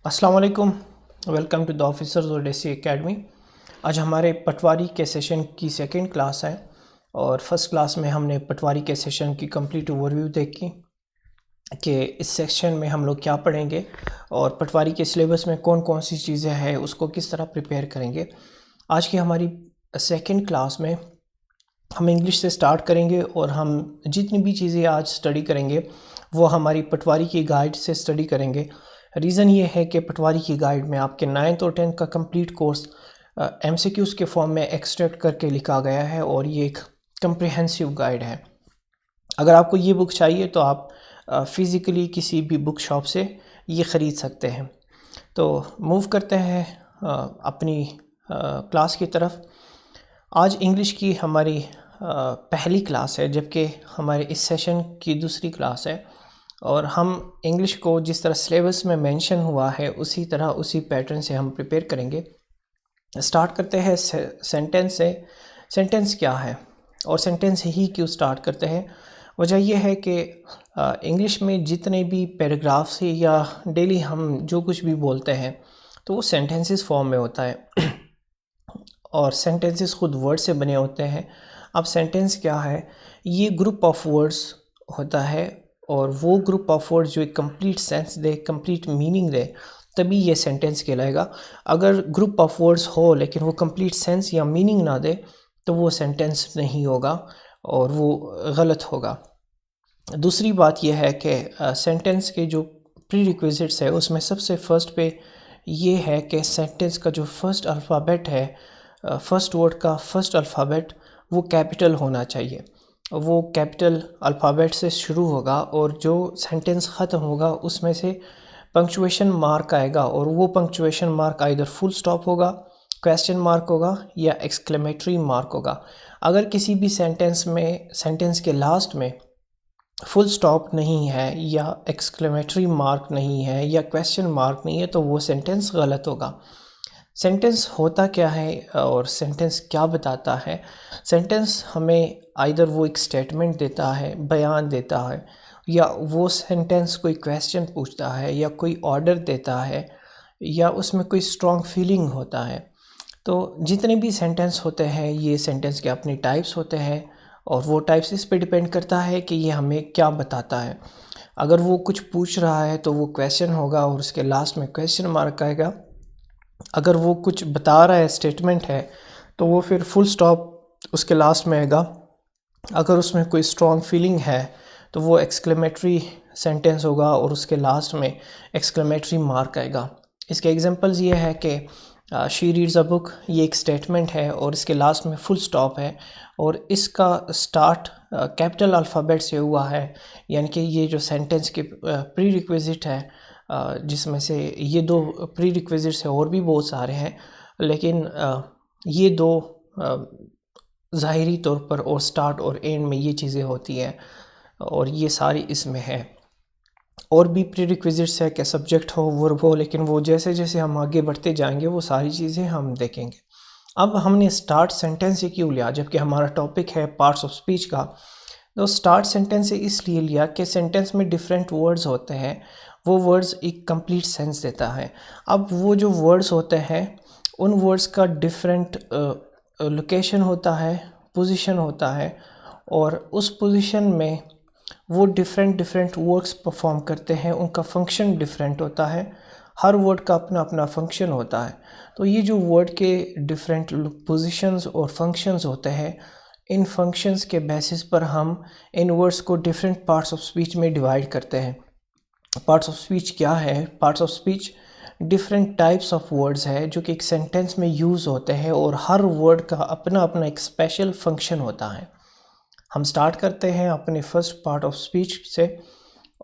अस्सलाम वालेकुम। Welcome to the Officers Odyssey Academy. आज हमारे पटवारी के सेशन की सेकंड क्लास है और फर्स्ट क्लास में हमने पटवारी के सेशन की कंप्लीट ओवरव्यू देखी कि इस सेक्शन में हम लोग क्या पढ़ेंगे और पटवारी के सिलेबस में कौन कौन सी चीज़ें हैं उसको किस तरह प्रिपेयर करेंगे। आज की हमारी सेकंड क्लास में हम इंग्लिश से स्टार्ट करेंगे और हम जितनी भी चीज़ें आज स्टडी करेंगे वो हमारी पटवारी की गाइड से स्टडी करेंगे। रीज़न ये है कि पटवारी की गाइड में आपके 9th और 10th का कंप्लीट कोर्स एमसीक्यूज़ के फॉर्म में एक्सट्रैक्ट करके लिखा गया है और ये एक कंप्रिहेंसिव गाइड है। अगर आपको ये बुक चाहिए तो आप फ़िज़िकली किसी भी बुक शॉप से ये ख़रीद सकते हैं। तो मूव करते हैं अपनी क्लास की तरफ। आज इंग्लिश की हमारी पहली क्लास है, जबकि हमारे इस सेशन की दूसरी क्लास है और हम इंग्लिश को जिस तरह सिलेबस में मेंशन हुआ है उसी तरह उसी पैटर्न से हम प्रिपेयर करेंगे। स्टार्ट करते हैं सेंटेंस से। सेंटेंस क्या है और सेंटेंस ही क्यों स्टार्ट करते हैं? वजह यह है कि इंग्लिश में जितने भी पैराग्राफ्स है या डेली हम जो कुछ भी बोलते हैं तो वो सेंटेंसेस फॉर्म में होता है और सेंटेंसेस खुद वर्ड से बने होते हैं। अब सेंटेंस क्या है? ये ग्रुप ऑफ वर्ड्स होता है और वो ग्रुप ऑफ वर्ड्स जो एक complete sense they, complete meaning दे, तभी ये सेंटेंस कहलाएगा। अगर ग्रुप ऑफ वर्ड्स हो लेकिन वो कंप्लीट सेंस या मीनिंग ना दे तो वो सेंटेंस नहीं होगा और वो गलत होगा। दूसरी बात यह है कि सेंटेंस के जो प्री रिक्विजिट्स है उसमें सबसे फर्स्ट पे ये है कि सेंटेंस का जो फर्स्ट अल्फ़ाबेट है, फर्स्ट वर्ड का फर्स्ट अल्फ़ाबेट वो कैपिटल होना चाहिए। वो कैपिटल अल्फ़ाबेट से शुरू होगा और जो सेंटेंस ख़त्म होगा उसमें से पंक्चुएशन मार्क आएगा और वो punctuation mark either full stop होगा, क्वेश्चन मार्क होगा या एक्सक्लेमेटरी मार्क होगा। अगर किसी भी सेंटेंस के लास्ट में फुल स्टॉप नहीं है या एक्सक्लेमेटरी मार्क नहीं है या क्वेश्चन मार्क नहीं है तो वो सेंटेंस गलत होगा। सेंटेंस होता क्या है और सेंटेंस क्या बताता है? सेंटेंस हमें आइदर वो एक स्टेटमेंट देता है, बयान देता है, या वो सेंटेंस कोई क्वेश्चन पूछता है या कोई ऑर्डर देता है या उसमें कोई स्ट्रॉन्ग फीलिंग होता है। तो जितने भी सेंटेंस होते हैं ये सेंटेंस के अपने टाइप्स होते हैं और वो टाइप्स इस पे डिपेंड करता है कि ये हमें क्या बताता है। अगर वो कुछ पूछ रहा है तो वो क्वेश्चन होगा और उसके लास्ट में क्वेश्चन मार्क आएगा। अगर वो कुछ बता रहा है, स्टेटमेंट है, तो वो फिर फुल स्टॉप उसके लास्ट में आएगा। अगर उसमें कोई स्ट्रॉन्ग फीलिंग है तो वो एक्सक्लेमेटरी सेंटेंस होगा और उसके लास्ट में एक्सक्लेमेटरी मार्क आएगा। इसके एग्जांपल्स ये है कि शी रीड्स अ बुक, ये एक स्टेटमेंट है और इसके लास्ट में फुल स्टॉप है और इसका स्टार्ट कैपिटल अल्फ़ाबेट से हुआ है। यानी कि ये जो सेंटेंस के प्री रिक्विजिट है, जिसमें से ये दो प्री रिक्विजिट्स है और भी बहुत सारे हैं, लेकिन ये दो ज़ाहिरी तौर पर और स्टार्ट और एंड में ये चीज़ें होती हैं और ये सारी इसमें है। और भी प्री रिक्विजिट्स है कि सब्जेक्ट हो, वर्ब हो, लेकिन वो जैसे जैसे हम आगे बढ़ते जाएंगे वो सारी चीज़ें हम देखेंगे। अब हमने स्टार्ट सेंटेंस से क्यों लिया जबकि हमारा टॉपिक है पार्ट्स ऑफ स्पीच का? तो स्टार्ट सेंटेंस से इसलिए लिया कि सेंटेंस में डिफरेंट वर्ड्स होते हैं, वो वर्ड्स एक कंप्लीट सेंस देता है। अब वो जो वर्ड्स होते हैं उन वर्ड्स का डिफरेंट लोकेशन होता है, पोजीशन होता है और उस पोजीशन में वो डिफरेंट वर्क्स परफॉर्म करते हैं, उनका फंक्शन डिफरेंट होता है। हर वर्ड का अपना अपना फंक्शन होता है। तो ये जो वर्ड के डिफरेंट पोजीशंस और फंक्शंस होते हैं, इन फंक्शंस के बेसिस पर हम इन वर्ड्स को डिफरेंट पार्ट्स ऑफ स्पीच में डिवाइड करते हैं। पार्ट्स ऑफ स्पीच क्या है? Parts of speech different types of words है जो कि एक सेंटेंस में यूज़ होते हैं और हर वर्ड का अपना अपना एक स्पेशल फंक्शन होता है। हम स्टार्ट करते हैं अपने फर्स्ट पार्ट ऑफ स्पीच से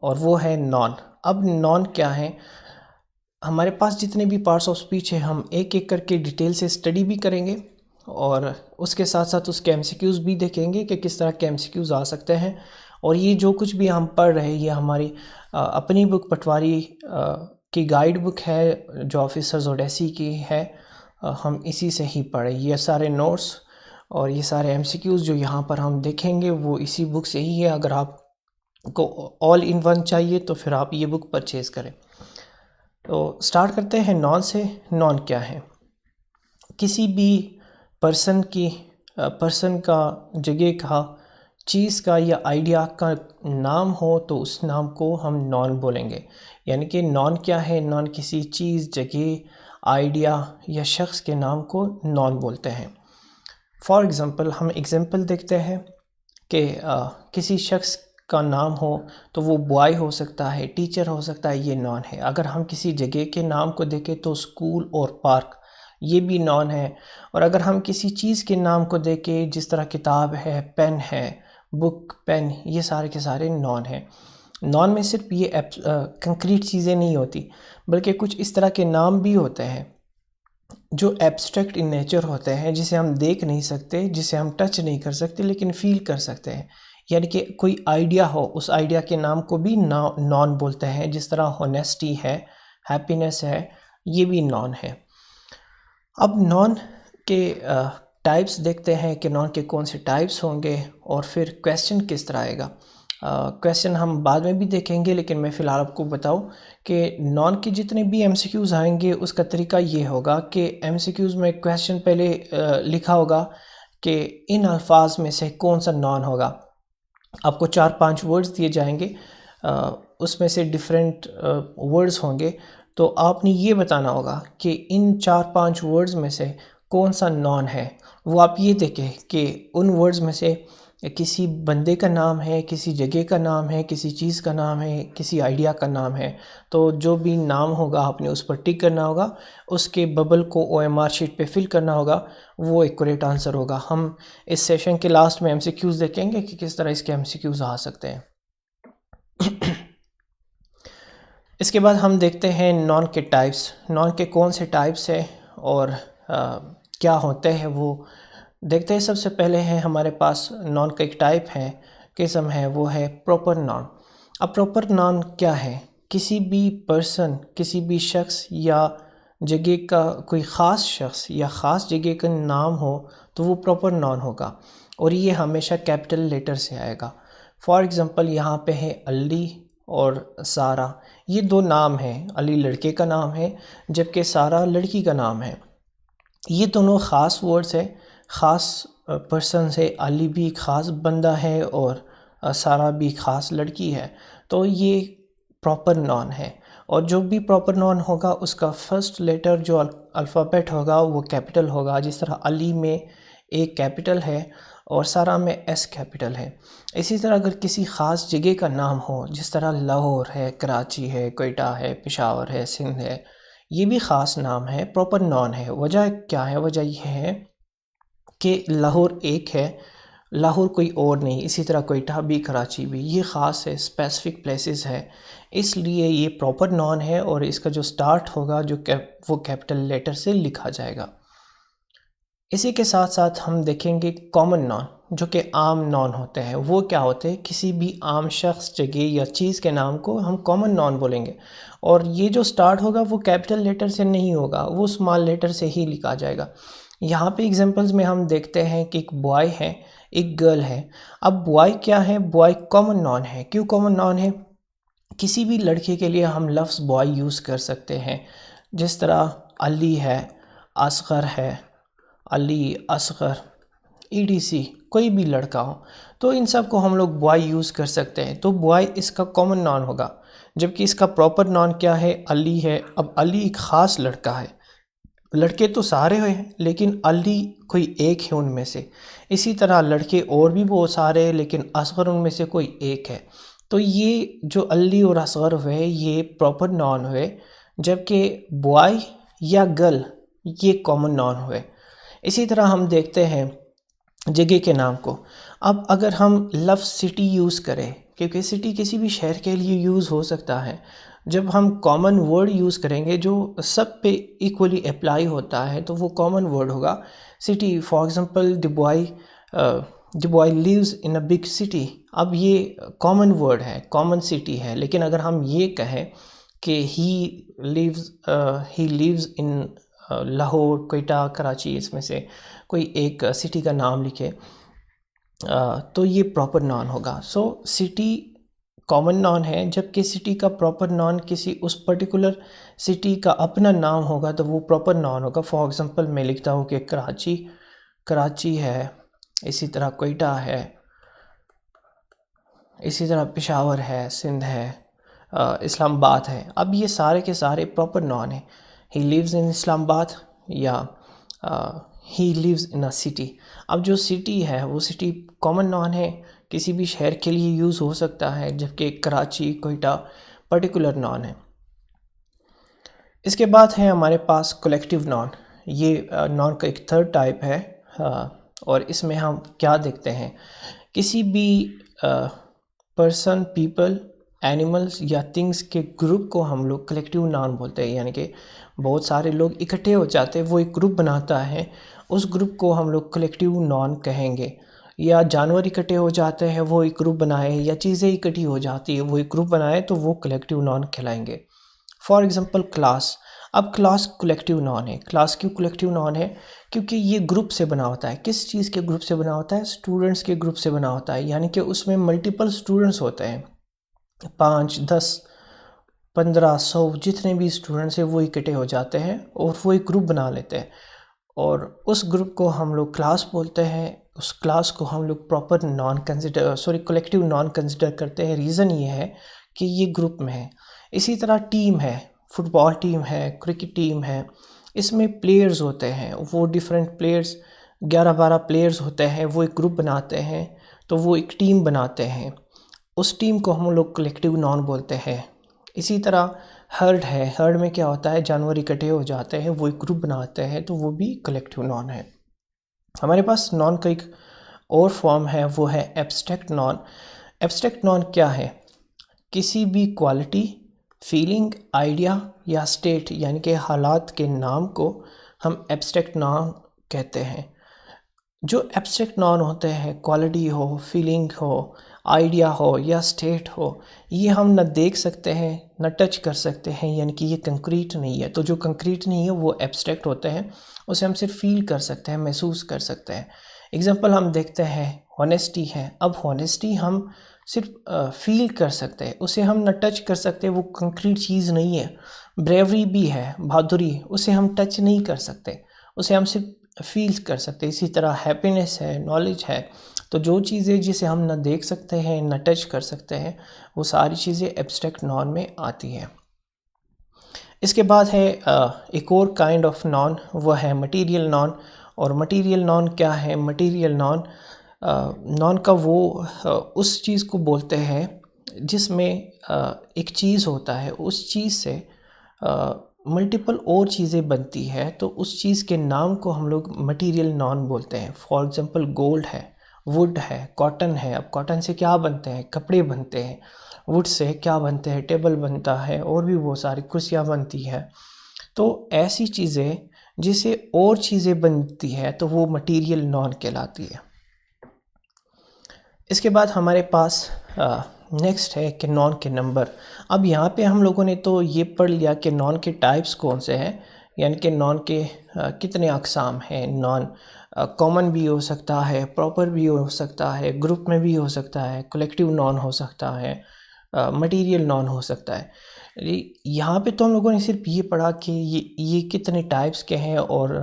और वो है नॉन। अब नॉन क्या है? हमारे पास जितने भी पार्ट्स ऑफ स्पीच है हम एक एक करके डिटेल से स्टडी भी करेंगे और उसके साथ साथ उसके एमसीक्यूज़ भी देखेंगे कि किस तरह के एमसीक्यूज़ आ सकते हैं। और ये जो कुछ भी हम पढ़ रहे हैं ये हमारी अपनी बुक पटवारी की गाइड बुक है जो ऑफिसर्स ओडेसी की है। हम इसी से ही पढ़े ये सारे नोट्स और ये सारे एमसीक्यूज़ जो यहाँ पर हम देखेंगे वो इसी बुक से ही है। अगर आपको ऑल इन वन चाहिए तो फिर आप ये बुक परचेज़ करें। तो स्टार्ट करते हैं नॉन से। नॉन क्या है? किसी भी पर्सन का, जगह का, चीज़ का या आइडिया का नाम हो तो उस नाम को हम नॉन बोलेंगे। यानी कि नॉन क्या है? नॉन किसी चीज़, जगह, आइडिया या शख्स के नाम को नॉन बोलते हैं। फॉर एग्ज़ाम्पल हम एग्ज़ाम्पल देखते हैं कि किसी शख्स का नाम हो तो वो बॉय हो सकता है, टीचर हो सकता है, ये नॉन है। अगर हम किसी जगह के नाम को देखें तो स्कूल और पार्क, ये भी नॉन है। और अगर हम किसी चीज़ के नाम को देखें, जिस तरह किताब है, पेन है, बुक, पेन, ये सारे के सारे नॉन हैं। नॉन में सिर्फ ये कंक्रीट चीज़ें नहीं होती, बल्कि कुछ इस तरह के नाम भी होते हैं जो एब्स्ट्रैक्ट इन नेचर होते हैं, जिसे हम देख नहीं सकते, जिसे हम टच नहीं कर सकते, लेकिन फील कर सकते हैं। यानी कि कोई आइडिया हो, उस आइडिया के नाम को भी नॉन बोलते हैं। जिस तरह होनेस्टी है, हैप्पीनेस है, ये भी नॉन है। अब नॉन के टाइप्स देखते हैं कि नॉन के कौन से टाइप्स होंगे और फिर क्वेश्चन किस तरह आएगा। क्वेश्चन हम बाद में भी देखेंगे, लेकिन मैं फ़िलहाल आपको बताऊं कि नॉन के जितने भी एमसीक्यूज़ आएंगे उसका तरीका ये होगा कि एमसीक्यूज़ में क्वेश्चन पहले लिखा होगा कि इन अल्फाज में से कौन सा नॉन होगा। आपको 4-5 वर्ड्स दिए जाएंगे, उसमें से डिफरेंट वर्ड्स होंगे, तो आपने ये बताना होगा कि इन 4-5 वर्ड्स में से कौन सा नॉन है। वो आप ये देखें कि उन वर्ड्स में से किसी बंदे का नाम है, किसी जगह का नाम है, किसी चीज़ का नाम है, किसी आइडिया का नाम है। तो जो भी नाम होगा आपने उस पर टिक करना होगा, उसके बबल को OMR शीट पे फिल करना होगा, वो एक करेक्ट आंसर होगा। हम इस सेशन के लास्ट में MCQs देखेंगे कि किस तरह इसके MCQs आ सकते हैं। इसके बाद हम देखते हैं नॉन के टाइप्स। नॉन के कौन से टाइप्स हैं और क्या होते हैं वो देखते हैं। सबसे पहले है हमारे पास नॉन का एक टाइप है, किस्म है, वो है प्रॉपर नॉन। अब प्रॉपर नॉन क्या है? किसी भी पर्सन, किसी भी शख्स या जगह का कोई ख़ास शख्स या ख़ास जगह का नाम हो तो वो प्रॉपर नॉन होगा, और ये हमेशा कैपिटल लेटर से आएगा। फॉर एग्ज़ाम्पल यहाँ पे है अली और सारा, ये दो नाम हैं। अली लड़के का नाम है, जबकि सारा लड़की का नाम है। ये दोनों ख़ास वर्ड्स है, ख़ास पर्सन है। अली भी ख़ास बंदा है और सारा भी ख़ास लड़की है। तो ये प्रॉपर नॉन है, और जो भी प्रॉपर नॉन होगा उसका फर्स्ट लेटर जो अल्फ़ाबेट होगा वो कैपिटल होगा। जिस तरह अली में ए कैपिटल है और सारा में एस कैपिटल है। इसी तरह अगर किसी ख़ास जगह का नाम हो, जिस तरह लाहौर है, कराची है, कोयटा है, पेशावर है, सिंध है, ये भी ख़ास नाम है, प्रॉपर नॉन है। वजह क्या है? वजह यह है कि लाहौर एक है, लाहौर कोई और नहीं। इसी तरह कोयटा भी, कराची भी, ये ख़ास है, स्पेसिफ़िक प्लेसेस है, इसलिए ये प्रॉपर नॉन है। और इसका जो स्टार्ट होगा वो कैपिटल लेटर से लिखा जाएगा। इसी के साथ साथ हम देखेंगे कॉमन नॉन, जो कि आम नॉन होते हैं। वो क्या होते हैं? किसी भी आम शख्स, जगह या चीज़ के नाम को हम कॉमन नॉन बोलेंगे, और ये जो स्टार्ट होगा वो कैपिटल लेटर से नहीं होगा, वो स्मॉल लेटर से ही लिखा जाएगा। यहाँ पे एग्जांपल्स में हम देखते हैं कि एक बॉय है, एक गर्ल है। अब बॉय क्या है? बॉय कॉमन नॉन है। क्यों कॉमन नॉन है? किसी भी लड़के के लिए हम लफ्ज़ बॉय यूज़ कर सकते हैं। जिस तरह अली है, असगर है, अली, असगर, EDC, कोई भी लड़का हो, तो इन सब को हम लोग बॉय यूज़ कर सकते हैं। तो बॉय इसका कॉमन नॉन होगा, जबकि इसका प्रॉपर नॉन क्या है? अली है। अब अली एक ख़ास लड़का है, लड़के तो सारे हैं लेकिन अली कोई एक है उनमें से। इसी तरह लड़के और भी बहुत सारे हैं, लेकिन असगर उनमें से कोई एक है। तो ये जो अली और असगर हुए, ये प्रॉपर नॉन हुए, जबकि बॉय या गर्ल ये कॉमन नॉन हुए। इसी तरह हम देखते हैं जगह के नाम को। अब अगर हम लफ्ज़ सिटी यूज़ करें, क्योंकि सिटी किसी भी शहर के लिए यूज़ हो सकता है, जब हम कॉमन वर्ड यूज़ करेंगे जो सब पे इक्वली अप्लाई होता है, तो वो कॉमन वर्ड होगा city. For example the boy lives in a big city. अब ये कॉमन वर्ड है, कॉमन सिटी है। लेकिन अगर हम ये कहें कि he lives in Lahore, Quetta, Karachi, इसमें से कोई एक सिटी का नाम लिखे, तो ये प्रॉपर नॉन होगा। सो सिटी कॉमन नाउन है। जब किसी सिटी का प्रॉपर नाउन किसी उस पर्टिकुलर सिटी का अपना नाम होगा तो वो प्रॉपर नाउन होगा। फॉर एग्जांपल मैं लिखता हूँ कि कराची है, इसी तरह कोयटा है, इसी तरह पेशावर है, सिंध है, इस्लामाबाद है। अब ये सारे के सारे प्रॉपर नाउन हैं। ही लिव्स इन इस्लामाबाद या ही लिव्स इन अ सिटी। अब जो सिटी है वो सिटी कॉमन नाउन है, किसी भी शहर के लिए यूज़ हो सकता है, जबकि कराची कोयटा पर्टिकुलर नाउन है। इसके बाद है हमारे पास कलेक्टिव नाउन। ये नाउन का एक थर्ड टाइप है। और इसमें हम क्या देखते हैं, किसी भी पर्सन, पीपल, एनिमल्स या थिंग्स के ग्रुप को हम लोग कलेक्टिव नाउन बोलते हैं। यानी कि बहुत सारे लोग इकट्ठे हो जाते हैं, वो एक ग्रुप बनाता है, उस ग्रुप को हम लोग कलेक्टिव नाउन कहेंगे। या जानवर इकट्ठे हो जाते हैं, वो एक ग्रुप बनाए, या चीज़ें इकट्ठी हो जाती है, वो एक ग्रुप बनाए, तो वो कलेक्टिव नाउन कहलाएंगे। For example class. अब क्लास कलेक्टिव नाउन है। क्लास क्यों कलेक्टिव नाउन है? क्योंकि ये ग्रुप से बना होता है। किस चीज़ के ग्रुप से बना होता है? स्टूडेंट्स के ग्रुप से बना होता है। यानी कि उसमें मल्टीपल स्टूडेंट्स होते हैं, 5, 10, 15, 100 जितने भी स्टूडेंट्स हैं वो इकट्ठे हो जाते हैं और वो एक ग्रुप बना लेते हैं, और उस ग्रुप को हम लोग क्लास बोलते हैं। उस क्लास को हम लोग प्रॉपर कलेक्टिव नॉन कंसिडर करते हैं। रीज़न ये है कि ये ग्रुप में है। इसी तरह टीम है, फुटबॉल टीम है, क्रिकेट टीम है, इसमें प्लेयर्स होते हैं, वो डिफरेंट प्लेयर्स 11-12 प्लेयर्स होते हैं, वो एक ग्रुप बनाते हैं, तो वो एक टीम बनाते हैं। उस टीम को हम लोग कलेक्टिव नॉन बोलते हैं। इसी तरह हर्ड है। हर्ड में क्या होता है, जानवर इकट्ठे हो जाते हैं, वो एक ग्रुप बनाते हैं, तो वो भी कलेक्टिव नॉन है। हमारे पास नॉन का एक और फॉर्म है, वो है एब्स्ट्रैक्ट नॉन। एब्स्ट्रैक्ट नॉन क्या है? किसी भी क्वालिटी, फीलिंग, आइडिया या स्टेट यानी कि हालात के नाम को हम एब्स्ट्रैक्ट नॉन कहते हैं। जो एब्स्ट्रैक्ट नॉन होते हैं, क्वालिटी हो, फीलिंग हो, आइडिया हो या स्टेट हो, ये हम न देख सकते हैं न टच कर सकते हैं, यानी कि ये कंक्रीट नहीं है। तो जो कंक्रीट नहीं है वो एब्स्ट्रैक्ट होते हैं, उसे हम सिर्फ फील कर सकते हैं, महसूस कर सकते हैं। एग्जांपल हम देखते हैं, हॉनेस्टी है। अब हॉनेस्टी हम सिर्फ फील कर सकते हैं, उसे हम न टच कर सकते, वो कंक्रीट चीज़ नहीं है। ब्रेवरी भी है, बहादुरी, उसे हम टच नहीं कर सकते, उसे हम सिर्फ फील कर सकते। इसी तरह हैप्पीनेस है, नॉलेज है। तो जो चीज़ें जिसे हम न देख सकते हैं न टच कर सकते हैं, वो सारी चीज़ें एब्स्ट्रैक्ट नॉन में आती हैं। इसके बाद है एक और काइंड ऑफ नॉन, वो है मटेरियल नॉन। और मटेरियल नॉन क्या है? मटेरियल नॉन नॉन का वो उस चीज़ को बोलते हैं जिसमें एक चीज़ होता है, उस चीज़ से मल्टीपल और चीज़ें बनती है, तो उस चीज़ के नाम को हम लोग मटेरियल नॉन बोलते हैं। फॉर एग्जांपल गोल्ड है, वुड है, कॉटन है। अब कॉटन से क्या बनते हैं? कपड़े बनते हैं। वुड से क्या बनते हैं? टेबल बनता है, और भी बहुत सारी कुर्सियाँ बनती है। तो ऐसी चीज़ें जिसे और चीज़ें बनती है तो वो मटेरियल नॉन कहलाती है। इसके बाद हमारे पास नेक्स्ट है कि नॉन के नंबर। अब यहाँ पे हम लोगों ने तो ये पढ़ लिया कि नॉन के टाइप्स कौन से हैं, यानी कि नॉन के कितने अक़साम हैं। नॉन कॉमन भी हो सकता है, प्रॉपर भी हो सकता है, ग्रुप में भी हो सकता है, कलेक्टिव नॉन हो सकता है, मटेरियल नॉन हो सकता है। यहाँ पे तो हम लोगों ने सिर्फ ये पढ़ा कि ये कितने टाइप्स के हैं और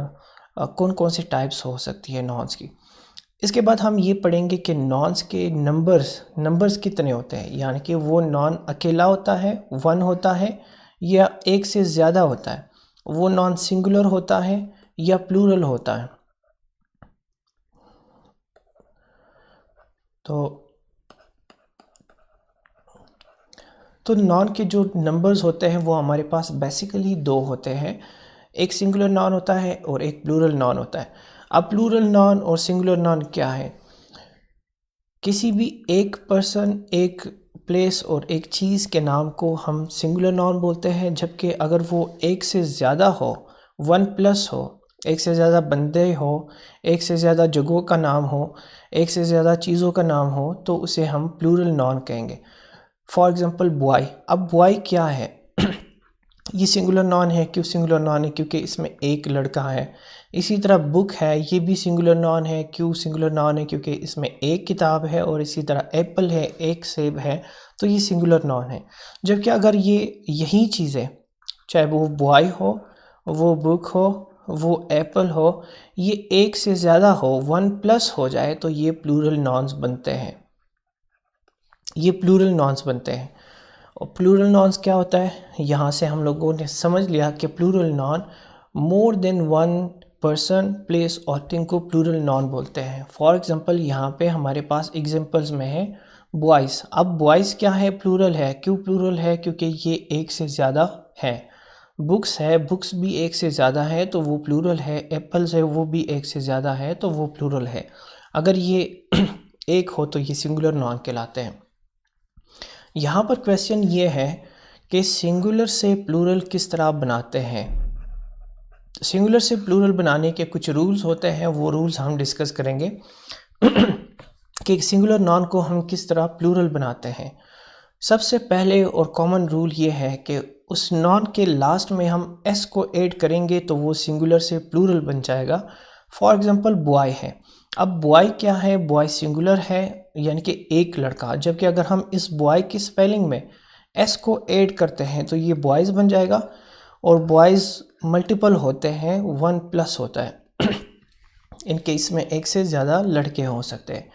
कौन कौन से टाइप्स हो सकती है नॉन्स की। इसके बाद हम ये पढ़ेंगे कि नॉन्स के नंबर्स कितने होते हैं, यानी कि वो नॉन अकेला होता है, 1 होता है, या एक से ज़्यादा होता है। वो नॉन सिंगुलर होता है या प्लूरल होता है। तो नॉन के जो नंबर्स होते हैं वो हमारे पास बेसिकली 2 होते हैं। एक सिंगुलर नॉन होता है और एक प्लूरल नॉन होता है। अब प्लूरल नॉन और सिंगुलर नॉन क्या है? किसी भी एक पर्सन, एक प्लेस और एक चीज़ के नाम को हम सिंगुलर नॉन बोलते हैं, जबकि अगर वो एक से ज़्यादा हो, 1+ हो, एक से ज़्यादा बंदे हो, एक से ज़्यादा जगहों का नाम हो, एक से ज़्यादा चीज़ों का नाम हो, तो उसे हम प्लूरल नॉन कहेंगे। For example boy. अब बॉय क्या है? ये सिंगुलर नॉन है। क्यों सिंगुलर नॉन है? क्योंकि इसमें एक लड़का है। इसी तरह बुक है, ये भी सिंगुलर नॉन है। क्यों सिंगुलर नॉन है? क्योंकि इसमें एक किताब है। और इसी तरह एप्पल है, एक सेब है, तो ये सिंगुलर नॉन है। जबकि अगर ये यही चीज़ें, चाहे वो बॉय हो, वो बुक हो, वो एप्पल हो, ये एक से ज़्यादा हो, 1+ हो जाए, तो ये प्लूरल नॉन्स बनते हैं। ये प्लूरल नॉन्स बनते हैं। और प्लूरल नॉन्स क्या होता है? यहाँ से हम लोगों ने समझ लिया कि plural noun more than one person, place और थिंग को प्लूरल नॉन बोलते हैं। फॉर एग्जांपल यहाँ पे हमारे पास एग्जांपल्स में है बॉयज़। अब बॉयज़ क्या है? प्लूरल है। क्यों प्लूरल है? क्योंकि ये एक से ज़्यादा है। बुक्स है, बुक्स भी एक से ज़्यादा है, तो वो प्लूरल है। एप्पल्स है, वो भी एक से ज़्यादा है, तो वो प्लूरल है। अगर ये एक हो तो ये सिंगुलर नॉन कहलाते हैं। यहाँ पर क्वेश्चन ये है कि सिंगुलर से प्लूरल किस तरह बनाते हैं। सिंगुलर से प्लूरल बनाने के कुछ रूल्स होते हैं, वो रूल्स हम डिस्कस करेंगे कि सिंगुलर नॉन को हम किस तरह प्लूरल बनाते हैं। सबसे पहले और कॉमन रूल ये है कि उस नॉन के लास्ट में हम एस को ऐड करेंगे तो वो सिंगुलर से प्लूरल बन जाएगा। फॉर एग्जांपल बॉय है। अब बॉय क्या है? बॉय सिंगुलर है, यानी कि एक लड़का। जबकि अगर हम इस बॉय की स्पेलिंग में एस को ऐड करते हैं तो ये बॉयज़ बन जाएगा। और बॉयज़ मल्टीपल होते हैं, 1+ होता है। इनके इसमें एक से ज़्यादा लड़के हो सकते हैं।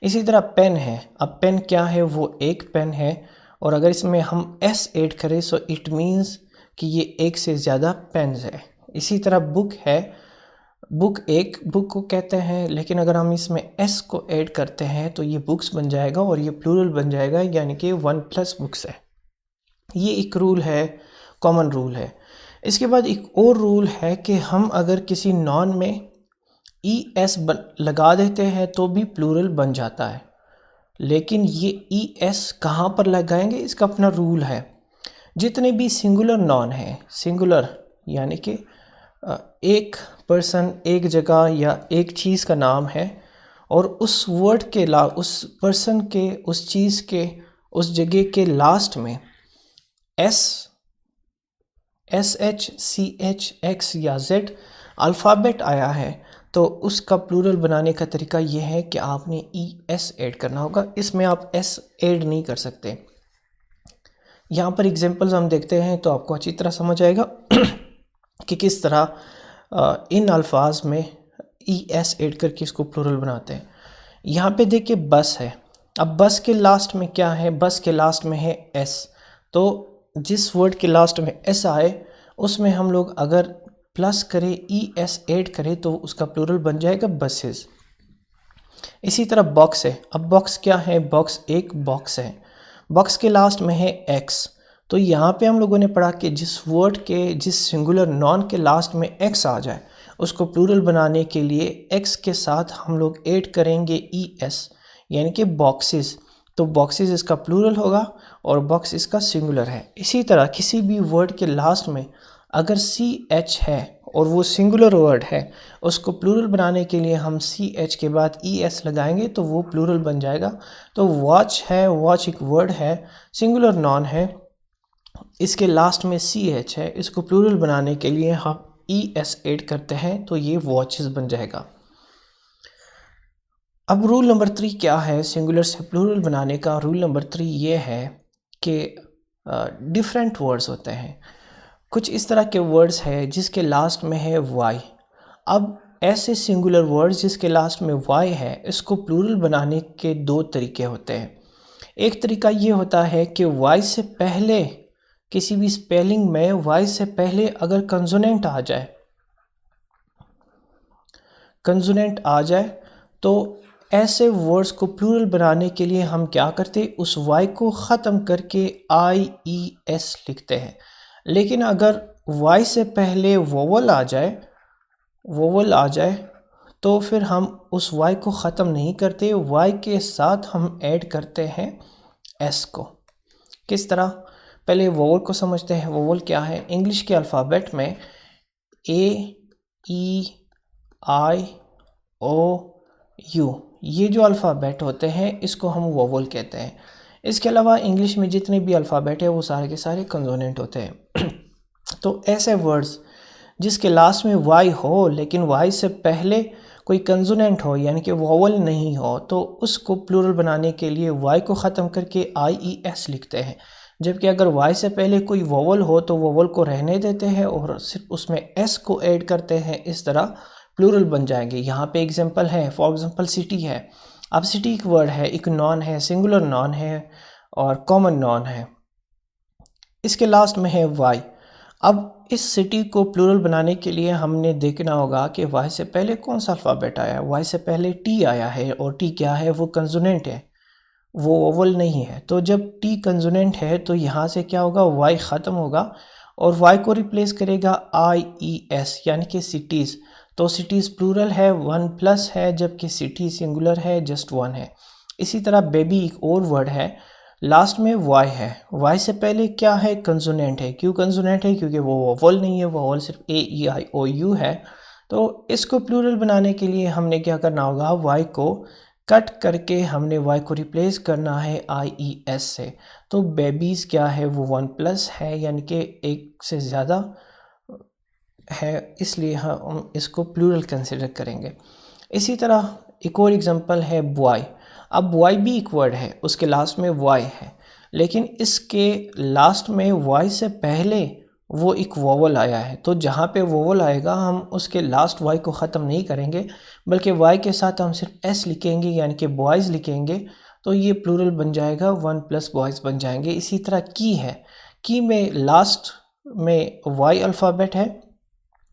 इसी तरह पेन है। अब पेन क्या है? वो एक पेन है। और अगर इसमें हम एस ऐड करें सो इट मीन्स कि ये एक से ज़्यादा पेन्स है। इसी तरह बुक है। बुक एक बुक को कहते हैं, लेकिन अगर हम इसमें एस को ऐड करते हैं तो ये बुक्स बन जाएगा और ये प्लूरल बन जाएगा, यानी कि 1+ बुक्स है। ये एक रूल है, कॉमन रूल है। इसके बाद एक और रूल है कि हम अगर किसी नॉन में ई एस लगा देते हैं तो भी प्लूरल बन जाता है। लेकिन ये ई एस कहाँ पर लगाएंगे, इसका अपना रूल है। जितने भी सिंगुलर नॉन है, सिंगुलर यानी कि एक पर्सन, एक जगह या एक चीज़ का नाम है, और उस वर्ड के उस पर्सन के, उस चीज़ के, उस जगह के लास्ट में S, H, C H, X या जेड अल्फ़ाबेट आया है तो उसका प्लूरल बनाने का तरीका यह है कि आपने ई एस ऐड करना होगा। इसमें आप एस ऐड नहीं कर सकते। यहाँ पर एग्जांपल्स हम देखते हैं तो आपको अच्छी तरह समझ आएगा कि किस तरह इन अल्फाज में ई एस ऐड करके इसको प्लूरल बनाते हैं। यहाँ पे देखिए बस है। अब बस के लास्ट में क्या है? बस के लास्ट में है एस। तो जिस वर्ड के लास्ट में एस आए उसमें हम लोग अगर प्लस करें, ई एस ऐड करें, तो उसका प्लूरल बन जाएगा बसेस। इसी तरह बॉक्स है। अब बॉक्स क्या है? बॉक्स एक बॉक्स है। बॉक्स के लास्ट में है एक्स। तो यहाँ पे हम लोगों ने पढ़ा कि जिस वर्ड के, जिस सिंगुलर नॉन के लास्ट में एक्स आ जाए उसको प्लूरल बनाने के लिए एक्स के साथ हम लोग ऐड करेंगे ई एस, यानी कि बॉक्सेस। तो बॉक्सेस इसका प्लूरल होगा और बॉक्स इसका सिंगुलर है। इसी तरह किसी भी वर्ड के लास्ट में अगर सी एच है और वो सिंगुलर वर्ड है, उसको प्लूरल बनाने के लिए हम सी एच के बाद ई एस लगाएंगे तो वो प्लूरल बन जाएगा। तो वॉच है, वॉच एक वर्ड है, सिंगुलर नॉन है, इसके लास्ट में सी एच है, इसको प्लूरल बनाने के लिए हम ई एस ऐड करते हैं तो ये वॉचेस बन जाएगा। अब रूल नंबर 3 क्या है सिंगुलर से प्लूरल बनाने का? रूल नंबर 3 ये है कि डिफरेंट वर्ड्स होते हैं। कुछ इस तरह के वर्ड्स हैं जिसके लास्ट में है वाई। अब ऐसे सिंगुलर वर्ड्स जिसके लास्ट में वाई है, इसको प्लूरल बनाने के 2 तरीके होते हैं। एक तरीका ये होता है कि वाई से पहले, किसी भी स्पेलिंग में वाई से पहले अगर कंसोनेंट आ जाए तो ऐसे वर्ड्स को प्लूरल बनाने के लिए हम क्या करते? उस वाई को ख़त्म करके आई ई एस लिखते हैं। लेकिन अगर वाई से पहले वोवल आ जाए तो फिर हम उस वाई को ख़त्म नहीं करते, वाई के साथ हम ऐड करते हैं एस को। किस तरह? पहले वोवल को समझते हैं। वोवल क्या है? इंग्लिश के अल्फ़ाबेट में ए, ई, आई, ओ, यू, ये जो अल्फ़ाबेट होते हैं इसको हम वोवल कहते हैं। इसके अलावा इंग्लिश में जितने भी अल्फ़ाबेट है वो सारे के सारे कंसोनेंट होते हैं। तो ऐसे वर्ड्स जिसके लास्ट में वाई हो लेकिन वाई से पहले कोई कंसोनेंट हो यानी कि वोवल नहीं हो, तो उसको प्लूरल बनाने के लिए वाई को ख़त्म करके IES लिखते हैं। जबकि अगर वाई से पहले कोई वोवल हो तो वोवल को रहने देते हैं और सिर्फ उसमें एस को ऐड करते हैं। इस तरह प्लूरल बन जाएंगे। यहाँ पे एग्जांपल है, फॉर एग्जांपल सिटी है। अब सिटी एक वर्ड है, एक नॉन है, सिंगुलर नॉन है और कॉमन नॉन है। इसके लास्ट में है वाई। अब इस सिटी को प्लूरल बनाने के लिए हमने देखना होगा कि वाई से पहले कौन सा अल्फ़ाबेट आया है। वाई से पहले टी आया है और टी क्या है, वो कंसोनेंट है, वो वोवल नहीं है। तो जब टी कंसोनेंट है तो यहाँ से क्या होगा, वाई ख़त्म होगा और वाई को रिप्लेस करेगा IES यानी कि सिटीज़। तो सिटीज़ प्लूरल है, 1+ है, जबकि सिटी सिंगुलर है, जस्ट 1 है। इसी तरह बेबी एक और वर्ड है, लास्ट में वाई है। वाई से पहले क्या है, कंसोनेंट है। क्यों कंसोनेंट है, क्योंकि वो वोवल नहीं है, वोवल सिर्फ AEIOU है। तो इसको प्लूरल बनाने के लिए हमने क्या करना होगा, वाई को कट करके हमने वाई को रिप्लेस करना है IES से। तो बेबीज़ क्या है, वो 1+ है यानी कि एक से ज़्यादा है, इसलिए हम इसको प्लूरल कंसिडर करेंगे। इसी तरह एक और एग्जांपल है बॉय। अब बॉय भी एक वर्ड है, उसके लास्ट में वाई है, लेकिन इसके लास्ट में वाई से पहले वो एक वोवल आया है। तो जहाँ पे वोवल आएगा हम उसके लास्ट वाई को ख़त्म नहीं करेंगे, बल्कि वाई के साथ हम सिर्फ एस लिखेंगे यानी कि बॉयज़ लिखेंगे। तो ये प्लूरल बन जाएगा, 1+ बॉयज़ बन जाएंगे। इसी तरह की है, की में लास्ट में वाई अल्फ़ाबेट है,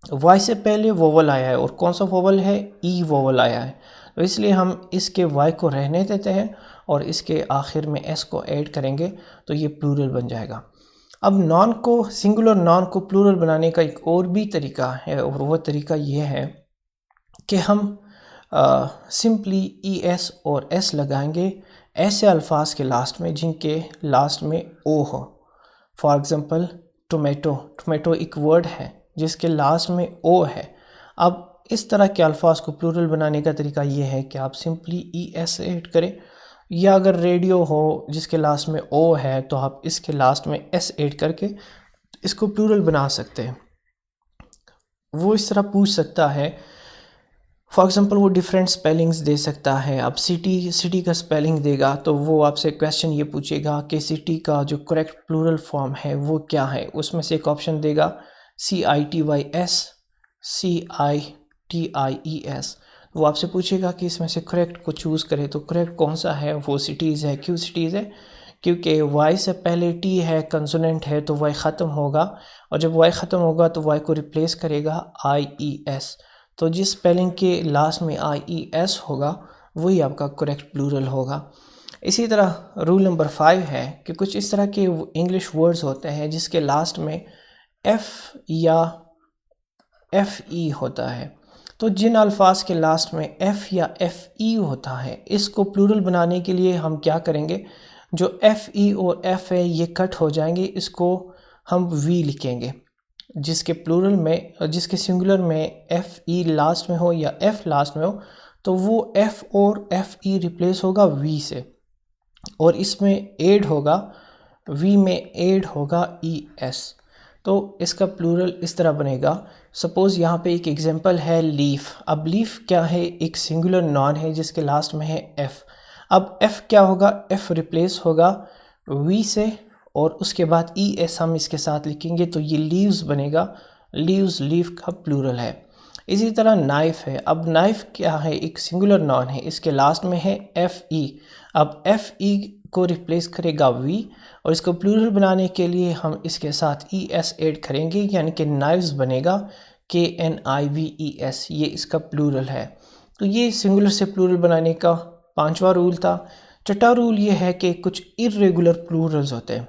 वाई से पहले वोवल आया है और कौन सा वोवल है, ई वोवल आया है। तो इसलिए हम इसके वाई को रहने देते हैं और इसके आखिर में एस को ऐड करेंगे तो ये प्लूरल बन जाएगा। अब नॉन को, सिंगुलर नॉन को प्लूरल बनाने का एक और भी तरीका है और वह तरीका ये है कि हम सिंपली ES और S लगाएंगे ऐसे अल्फाज के लास्ट में जिनके लास्ट में ओ हो। फॉर एग्ज़ाम्पल टोमेटो, टोमेटो एक वर्ड है जिसके लास्ट में ओ है। अब इस तरह के अल्फाज को प्लूरल बनाने का तरीका ये है कि आप सिंपली ES ऐड करें, या अगर रेडियो हो जिसके लास्ट में ओ है तो आप इसके लास्ट में S ऐड करके इसको प्लूरल बना सकते हैं। वो इस तरह पूछ सकता है, फॉर एग्ज़ाम्पल वो डिफरेंट स्पेलिंग्स दे सकता है। अब सिटी का स्पेलिंग देगा तो वो आपसे क्वेश्चन ये पूछेगा कि सिटी का जो करेक्ट प्लूरल फॉर्म है वो क्या है। उसमें से एक ऑप्शन देगा CITYS, CITIES। वो आपसे पूछेगा कि इसमें से करेक्ट को चूज़ करें, तो करेक्ट कौन सा है, वो सिटीज़ है। क्यों सिटीज़ है, क्योंकि वाई से पहले टी है, कंसोनेंट है, तो वाई ख़त्म होगा और जब वाई ख़त्म होगा तो वाई को रिप्लेस करेगा IES। तो जिस स्पेलिंग के लास्ट में IES होगा वही आपका करेक्ट प्लूरल होगा। इसी तरह रूल नंबर 5 है कि कुछ इस तरह के इंग्लिश वर्ड्स होते हैं जिसके लास्ट में F या FE होता है। तो जिन अल्फाज के लास्ट में F या FE होता है, इसको प्लूरल बनाने के लिए हम क्या करेंगे, जो FE और F है ये कट हो जाएंगे, इसको हम V लिखेंगे। जिसके प्लूरल में, जिसके सिंगुलर में FE लास्ट में हो या F लास्ट में हो तो वो F और FE रिप्लेस होगा V से और इसमें ऐड होगा, V में ऐड होगा ES। तो इसका प्लूरल इस तरह बनेगा। सपोज़ यहाँ पे एक एग्जांपल है लीफ। अब लीफ क्या है, एक सिंगुलर नॉन है जिसके लास्ट में है F। अब F क्या होगा, F रिप्लेस होगा V से और उसके बाद ES हम इसके साथ लिखेंगे तो ये लीव्स बनेगा। लीव्स लीफ का प्लूरल है। इसी तरह नाइफ़ है। अब नाइफ़ क्या है, एक सिंगुलर नॉन है, इसके लास्ट में है FE। अब FE को रिप्लेस करेगा V और इसको प्लूरल बनाने के लिए हम इसके साथ ES ऐड करेंगे यानी कि नाइव्स बनेगा, KNIVES। ये इसका प्लूरल है। तो ये सिंगुलर से प्लूरल बनाने का 5वां रूल था। छठा रूल ये है कि कुछ इर्रेगुलर प्लूरल्स होते हैं।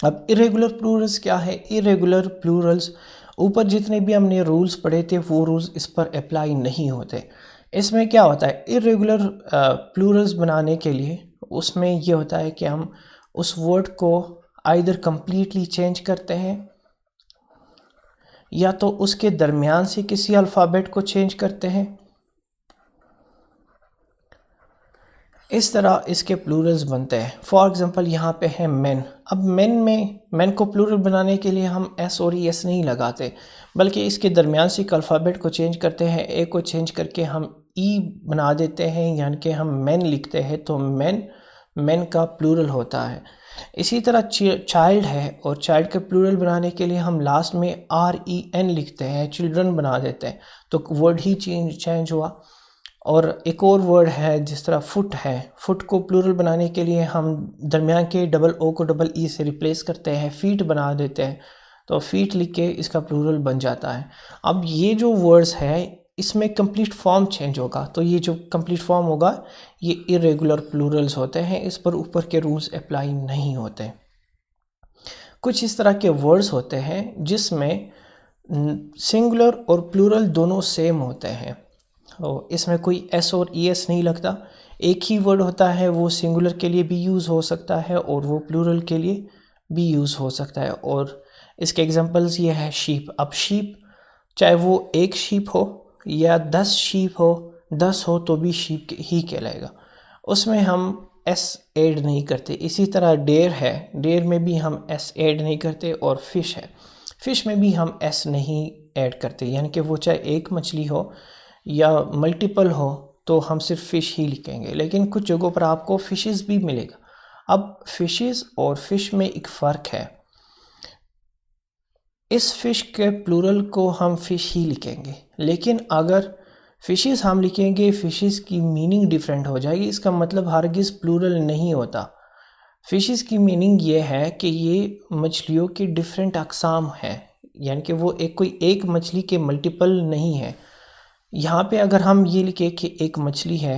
अब इरेगुलर प्लूरल्स क्या है, इरेगुलर प्लूरल्स ऊपर जितने भी हमने रूल्स पढ़े थे वो रूल्स इस पर अप्लाई नहीं होते। इसमें क्या होता है, इरेगुलर प्लूरल्स बनाने के लिए उसमें ये होता है कि हम उस वर्ड को आइदर कंप्लीटली चेंज करते हैं या तो उसके दरमियान से किसी अल्फ़ाबेट को चेंज करते हैं। इस तरह इसके प्लूरल्स बनते हैं। फॉर एग्जांपल यहाँ पे है मैन। अब मैन को प्लूरल बनाने के लिए हम एस और ई एस नहीं लगाते, बल्कि इसके दरमियान से एक अल्फ़ाबेट को चेंज करते हैं। ए को चेंज करके हम ई बना देते हैं, यानी कि हम मैन लिखते हैं तो मैन का प्लूरल होता है। इसी तरह चाइल्ड है, और चाइल्ड के प्लूरल बनाने के लिए हम लास्ट में आर ई एन लिखते हैं, चिल्ड्रन बना देते हैं, तो वर्ड ही चेंज हुआ। और एक और वर्ड है जिस तरह फुट है, फुट को प्लूरल बनाने के लिए हम दरमियान के डबल ओ को डबल ई से रिप्लेस करते हैं, फीट बना देते हैं, तो फीट लिख के इसका प्लूरल बन जाता है। अब ये जो वर्ड्स है इसमें कंप्लीट फॉर्म चेंज होगा, तो ये जो कंप्लीट फॉर्म होगा ये इरेगुलर प्लूरल्स होते हैं, इस पर ऊपर के रूल्स अप्लाई नहीं होते। कुछ इस तरह के वर्ड्स होते हैं जिसमें सिंगुलर और प्लूरल दोनों सेम होते हैं, तो इसमें कोई एस और ई एस नहीं लगता। एक ही वर्ड होता है, वो सिंगुलर के लिए भी यूज़ हो सकता है और वो प्लूरल के लिए भी यूज़ हो सकता है। और इसके एग्जांपल्स ये है शीप। अब शीप चाहे वो एक शीप हो या 10 शीप हो, 10 हो तो भी शीप ही कहलाएगा, उसमें हम एस ऐड नहीं करते। इसी तरह डेयर है, डेयर में भी हम एस ऐड नहीं करते। और फिश है, फिश में भी हम एस नहीं ऐड करते, यानी कि वो चाहे एक मछली हो या मल्टीपल हो तो हम सिर्फ फ़िश ही लिखेंगे। लेकिन कुछ जगहों पर आपको फ़िशेस भी मिलेगा। अब फ़िशेस और फ़िश में एक फ़र्क है, इस फ़िश के प्लूरल को हम फ़िश ही लिखेंगे, लेकिन अगर फ़िशेस हम लिखेंगे फ़िशेस की मीनिंग डिफरेंट हो जाएगी। इसका मतलब हरगिज़ प्लूरल नहीं होता। फ़िशेस की मीनिंग ये है कि ये मछलियों की डिफरेंट अक़साम है, यानी कि वो कोई एक मछली के मल्टीपल नहीं है। यहाँ पे अगर हम ये लिखें कि एक मछली है,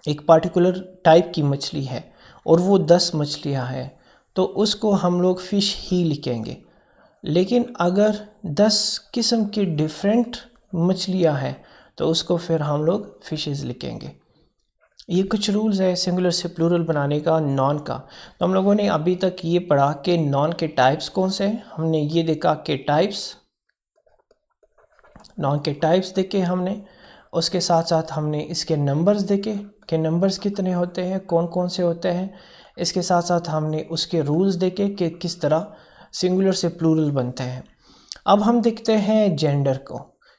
एक पार्टिकुलर टाइप की मछली है और वो 10 मछलियाँ हैं, तो उसको हम लोग फ़िश ही लिखेंगे। लेकिन अगर 10 किस्म की डिफरेंट मछलियाँ हैं तो उसको फिर हम लोग फ़िशेस लिखेंगे। ये कुछ रूल्स है सिंगुलर से प्लूरल बनाने का नॉन का। तो हम लोगों ने अभी तक ये पढ़ा कि नॉन के टाइप्स कौन से हैं। हमने ये देखा कि टाइप्स, नॉन के टाइप्स देखे हमने, उसके साथ साथ हमने इसके नंबर्स देखे कि नंबर्स कितने होते हैं, कौन कौन से होते हैं। इसके साथ साथ हमने उसके रूल्स देखे कि किस तरह सिंगुलर से प्लूरल बनते हैं। अब हम देखते हैं जेंडर को,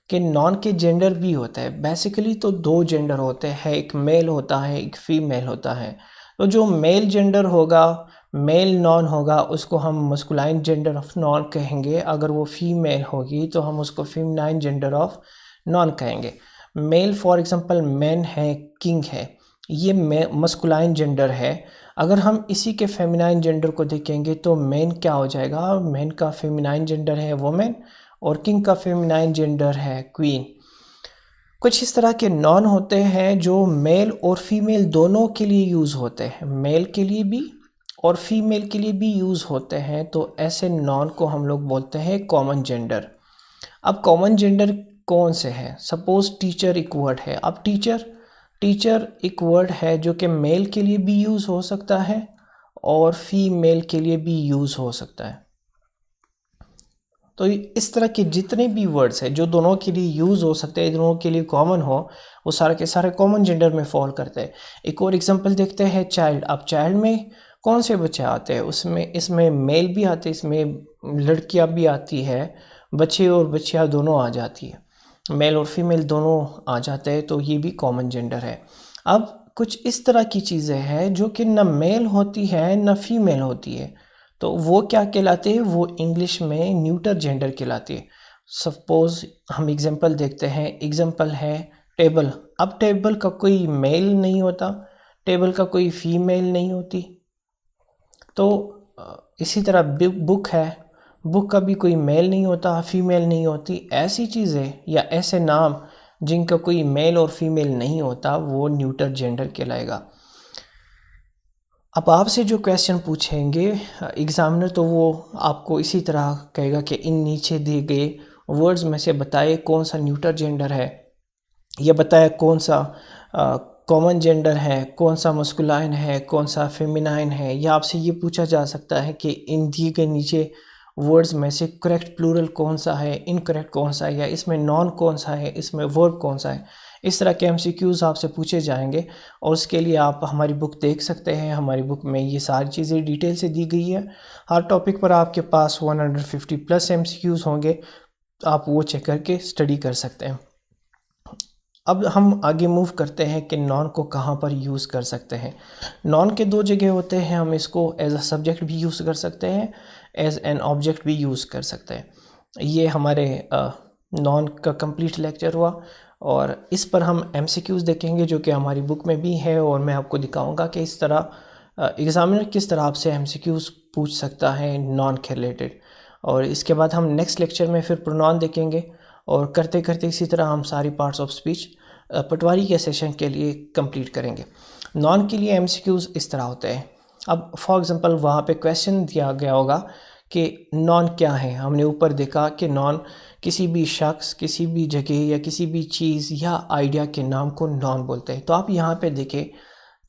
कि नॉन के जेंडर भी होता है। बेसिकली तो 2 जेंडर होते हैं, एक मेल होता है, एक फीमेल होता है। तो जो मेल जेंडर होगा, मेल नॉन होगा, उसको हम मस्कुलाइन जेंडर ऑफ नॉन कहेंगे। अगर वो फीमेल होगी तो हम उसको फेमिनाइन जेंडर ऑफ नॉन कहेंगे। मेल फॉर एग्जांपल मैन है, किंग है, ये मस्कुलाइन जेंडर है। अगर हम इसी के फेमिनाइन जेंडर को देखेंगे तो मैन क्या हो जाएगा, मैन का फेमिनाइन जेंडर है वुमेन और किंग का फेमिनाइन जेंडर है क्वीन। कुछ इस तरह के नॉन होते हैं जो मेल और फीमेल दोनों के लिए यूज़ होते हैं, मेल के लिए भी और फीमेल के लिए भी यूज़ होते हैं। तो ऐसे नॉन को हम लोग बोलते हैं कॉमन जेंडर। अब कॉमन जेंडर कौन से हैं? सपोज़ टीचर एक वर्ड है। अब टीचर एक वर्ड है जो कि मेल के लिए भी यूज़ हो सकता है और फीमेल के लिए भी यूज़ हो सकता है। तो इस तरह के जितने भी वर्ड्स हैं जो दोनों के लिए यूज़ हो सकते हैं, दोनों के लिए कॉमन हो, वो सारे के सारे कॉमन जेंडर में फॉल करते हैं। एक और एग्जांपल देखते हैं, चाइल्ड। अब चाइल्ड में कौन से बच्चे आते हैं? इसमें मेल भी आते हैं, इसमें लड़कियां भी आती है, बच्चे और बच्चियां दोनों आ जाती है, मेल और फीमेल दोनों आ जाते हैं, तो ये भी कॉमन जेंडर है। अब कुछ इस तरह की चीज़ें हैं जो कि न मेल होती है न फीमेल होती है, तो वो क्या कहलाते हैं? वो इंग्लिश में न्यूटर जेंडर कहलाती है। सपोज़ हम एग्जांपल देखते हैं, एग्जांपल है टेबल। अब टेबल का कोई मेल नहीं होता, टेबल का कोई फीमेल नहीं होती। तो इसी तरह बुक है, बुक का भी कोई मेल नहीं होता, फीमेल नहीं होती। ऐसी चीज़ें या ऐसे नाम जिनका कोई मेल और फीमेल नहीं होता, वो न्यूटर जेंडर कहलाएगा। अब आपसे जो क्वेश्चन पूछेंगे एग्जामिनर, तो वो आपको इसी तरह कहेगा कि इन नीचे दिए गए वर्ड्स में से बताए कौन सा न्यूटर जेंडर है, या बताए कौन सा कॉमन जेंडर है, कौन सा मस्कुलाइन है, कौन सा फेमिनाइन है। या आपसे ये पूछा जा सकता है कि इन दिए गए नीचे वर्ड्स में से करेक्ट प्लूरल कौन सा है, इनकरेक्ट कौन सा है, या इसमें नॉन कौन सा है, इसमें वर्ब कौन सा है। इस तरह के MCQs आपसे पूछे जाएंगे और उसके लिए आप हमारी बुक देख सकते हैं। हमारी बुक में ये सारी चीज़ें डिटेल से दी गई है। हर टॉपिक पर आपके पास 150 प्लस MCQs होंगे, आप वो चेक करके स्टडी कर सकते हैं। अब हम आगे मूव करते हैं कि नॉन को कहाँ पर यूज़ कर सकते हैं। नॉन के दो जगह होते हैं, हम इसको एज अ सब्जेक्ट भी यूज़ कर सकते हैं, एज एन ऑब्जेक्ट भी यूज़ कर सकते हैं। ये हमारे नॉन का कंप्लीट लेक्चर हुआ और इस पर हम MCQs देखेंगे जो कि हमारी बुक में भी है और मैं आपको दिखाऊंगा कि इस तरह एग्ज़ामिनर किस तरह आपसे MCQs पूछ सकता है नॉन के रिलेटेड। और इसके बाद हम नेक्स्ट लेक्चर में फिर प्रोनाउन देखेंगे और करते करते इसी तरह हम सारी पार्ट्स ऑफ स्पीच पटवारी के सेशन के लिए कंप्लीट करेंगे। नॉन के लिए MCQs इस तरह होते हैं। अब फॉर एग्जांपल वहाँ पे क्वेश्चन दिया गया होगा कि नॉन क्या है। हमने ऊपर देखा कि नॉन किसी भी शख्स, किसी भी जगह या किसी भी चीज़ या आइडिया के नाम को नॉन बोलते हैं। तो आप यहाँ पे देखें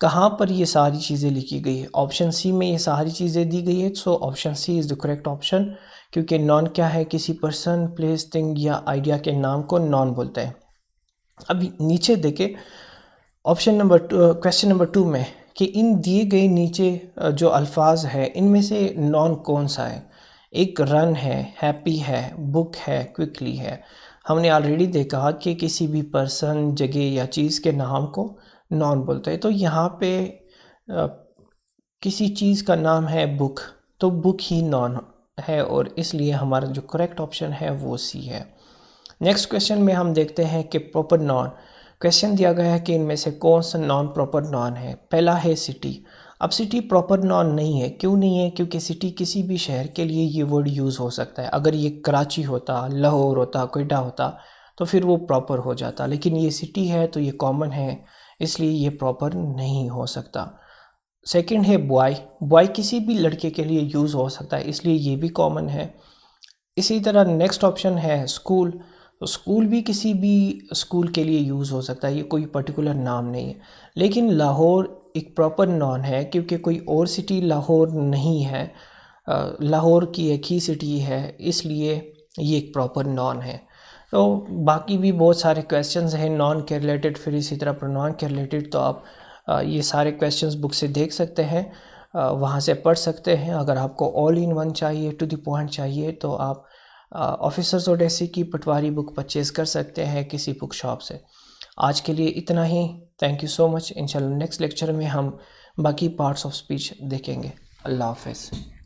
कहाँ पर ये सारी चीज़ें लिखी गई है। ऑप्शन सी में ये सारी चीज़ें दी गई है, so option C is the correct option, क्योंकि नॉन क्या है, किसी पर्सन, प्लेस, थिंग या आइडिया के नाम को नॉन बोलते हैं। अब नीचे देखें ऑप्शन नंबर क्वेश्चन नंबर 2 में कि इन दिए गए नीचे जो अल्फाज है इनमें से नॉन कौन सा है। एक रन है, हैप्पी है, बुक है, क्विकली है। हमने ऑलरेडी देखा कि किसी भी पर्सन, जगह या चीज़ के नाम को नॉन बोलते हैं। तो यहाँ पे किसी चीज़ का नाम है बुक, तो बुक ही नॉन है और इसलिए हमारा जो करेक्ट ऑप्शन है वो सी है। नेक्स्ट क्वेश्चन में हम देखते हैं कि प्रॉपर नॉन। क्वेश्चन दिया गया है कि इनमें से कौन सा नॉन प्रॉपर नॉन है। पहला है सिटी। अब सिटी प्रॉपर नॉन नहीं है। क्यों नहीं है? क्योंकि सिटी किसी भी शहर के लिए ये वर्ड यूज़ हो सकता है। अगर ये कराची होता, लाहौर होता, कोयटा होता तो फिर वो प्रॉपर हो जाता, लेकिन ये सिटी है तो ये कॉमन है, इसलिए ये प्रॉपर नहीं हो सकता। सेकंड है बॉय। बॉय किसी भी लड़के के लिए यूज़ हो सकता है, इसलिए ये भी कॉमन है। इसी तरह नेक्स्ट ऑप्शन है स्कूल। तो स्कूल भी किसी भी स्कूल के लिए यूज़ हो सकता है, ये कोई पर्टिकुलर नाम नहीं है। लेकिन लाहौर एक प्रॉपर नॉन है क्योंकि कोई और सिटी लाहौर नहीं है। लाहौर की एक ही सिटी है, इसलिए ये एक प्रॉपर नॉन है। तो बाकी भी बहुत सारे क्वेश्चंस हैं नॉन के रिलेटेड, फिर इसी तरह प्रोनाउन के रिलेटेड। तो आप ये सारे क्वेश्चंस बुक से देख सकते हैं, वहाँ से पढ़ सकते हैं। अगर आपको ऑल इन वन चाहिए, टू द पॉइंट चाहिए, तो आप ऑफिसर्स ओडेसी की पटवारी बुक परचेज़ कर सकते हैं किसी बुक शॉप से। आज के लिए इतना ही। Thank you so much. इंशाल्लाह नेक्स्ट लेक्चर में हम बाकी पार्ट्स ऑफ स्पीच देखेंगे। अल्लाह हाफ़िज़।